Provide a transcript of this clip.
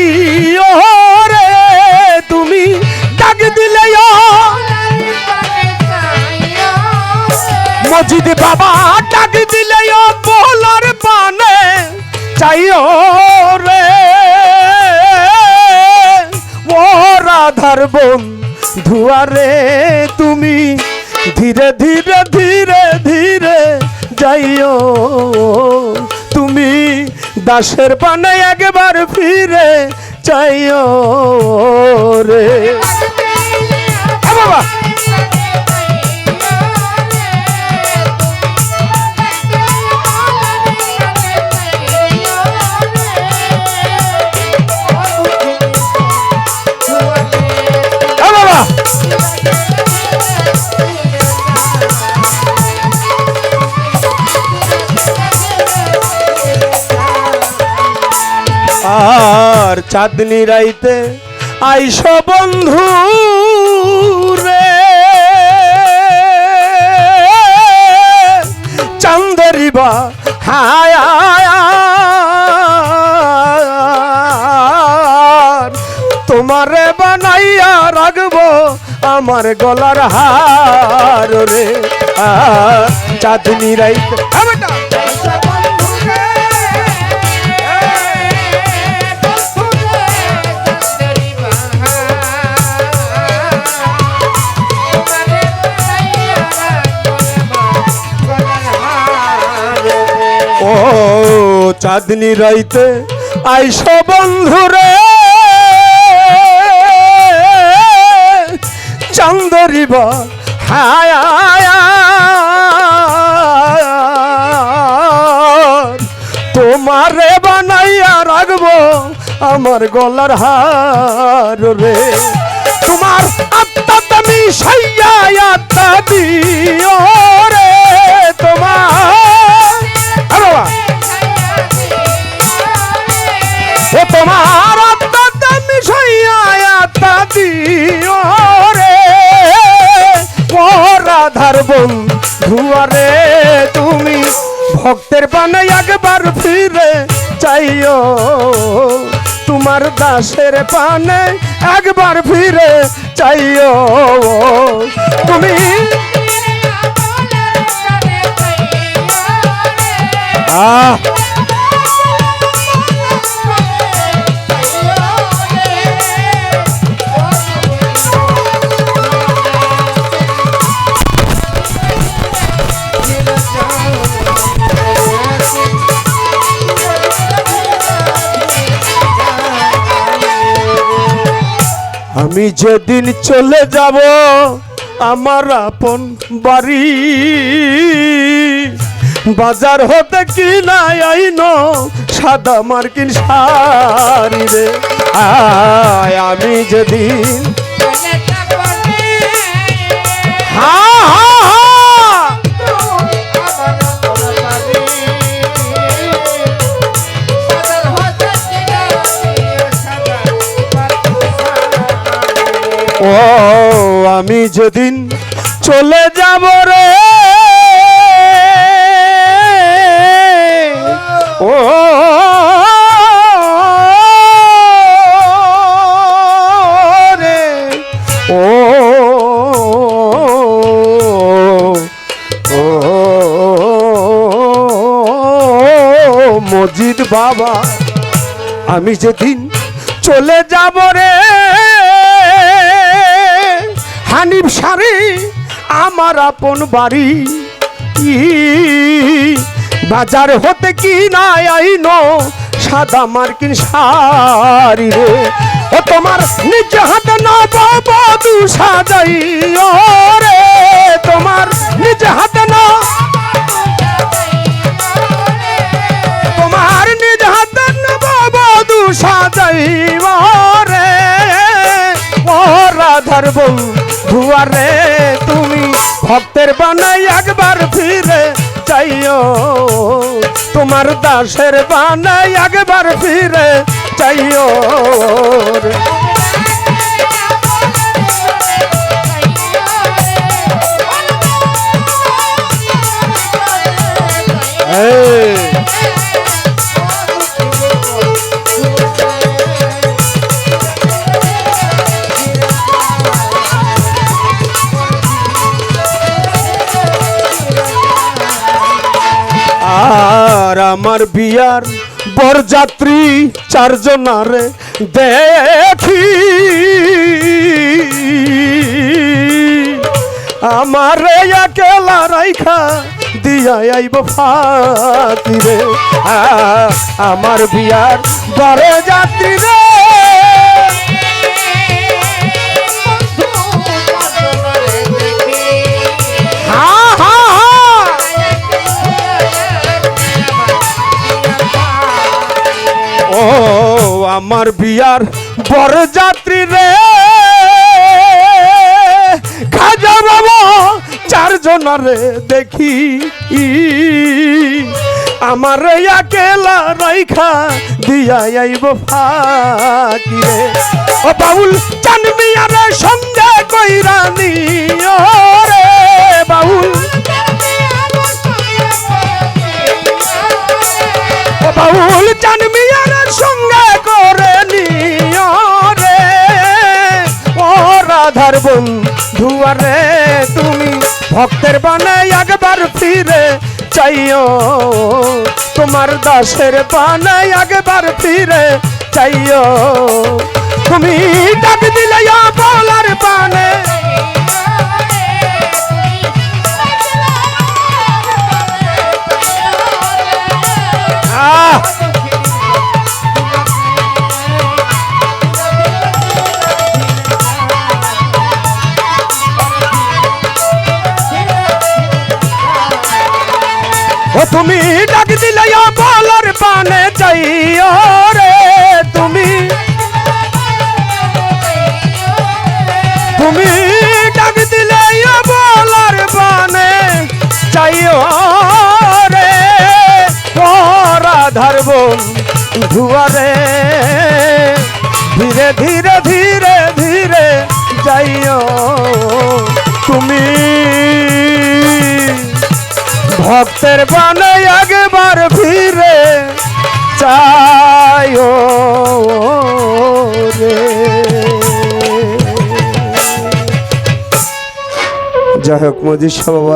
দিও রে তুমি ডাক দিলে মজিদ বাবা ডাক দিলে বলার পানে চাইও রে ও রাধার বন্ধুয়ারে তুমি ধীরে ধীরে ধীরে ধীরে যাইও তুমি দাসের পানে একবার ফিরে চাইও রে বাবা আর চাঁদনি রাইতে আইসো বন্ধু রে চাঁদরিবা হায় তোমারে বানাইয়া রাখবো আমার গলার হার রে চাঁদনি রাইতে ও চাঁদনি রাইতে আইসো বন্ধু রে চাঁদরিবা হায় তোমারে বানাইয়া রাখবো আমার গলার হার রে তোমার আত্মা তুমি সাইয়া আত্মা দিও রে তোমার তোমার আত্মা তুমি সাইয়া আত্মা দিও রে ও রাধার বন্ধুয়ারে তুমি ভক্তের পানে একবার ফিরে চাইও তোমার দাসের পানে একবার ফিরে চাইও তুমি আমি যেদিন চলে যাব আমার আপন বাড়ি বাজার হতে কিনা আইনো সাদা মার্কিন শাড়ি রে আমি যেদিন ও আমি যেদিন চলে যাব রে ও রে ও মজিদ বাবা আমি যেদিন চলে যাব রে হানিফ শাড়ি আমার আপন বাড়ি বাজার হতে কি না আইনো সাদা মার্কিন শাড়ি রে ও তোমার নিজ হাতে না বাবা তু সাজাইও রে তোমার নিজ হাতে না তোমার নিজ হাতে না বাবা তু সাজাইও রে ও রাধার বন্ধুয়ারে তুমি ভক্তের বানাই একবার ফিরে চাইও তোমার দাসের বানাই একবার ফিরে চাইও আর আমার বিয়ার বরযাত্রী চারজনারে দেখি আমার একেলা রাইখা দিয়া আইব ফাঁকি রে আমার বিয়ার বরযাত্রী রে ও আমার বিয়ার বরযাত্রী রে খাজা বাবা চারজনারে দেখি আমার একেলা রাইখা দিয়া আইব ফাঁকি রে ও বাউল চানমিয়ারে সঙ্গে কইরা নিও রে বাউল ও বাউল চানমিয়ারে সঙ্গে করে নিও রে ও রাধার বন্ধু রে তুমি ভক্তের বানে একবার ফিরে চাইও তোমার দাসের বানে একবার ফিরে চাইও তুমি ডাক দিলে বলার বানে ও তুমি ডাক দিলে বলার পানে চাইও রে তুমি ডাক দিলে বলার পানে চাইও রে ও রাধার বন্ধু রে ধীরে ধীরে ধীরে ধীরে যাইও তুমি ভক্তের বানে একবার ফিরে চাইও রে যাই হোক মজিদ বাবা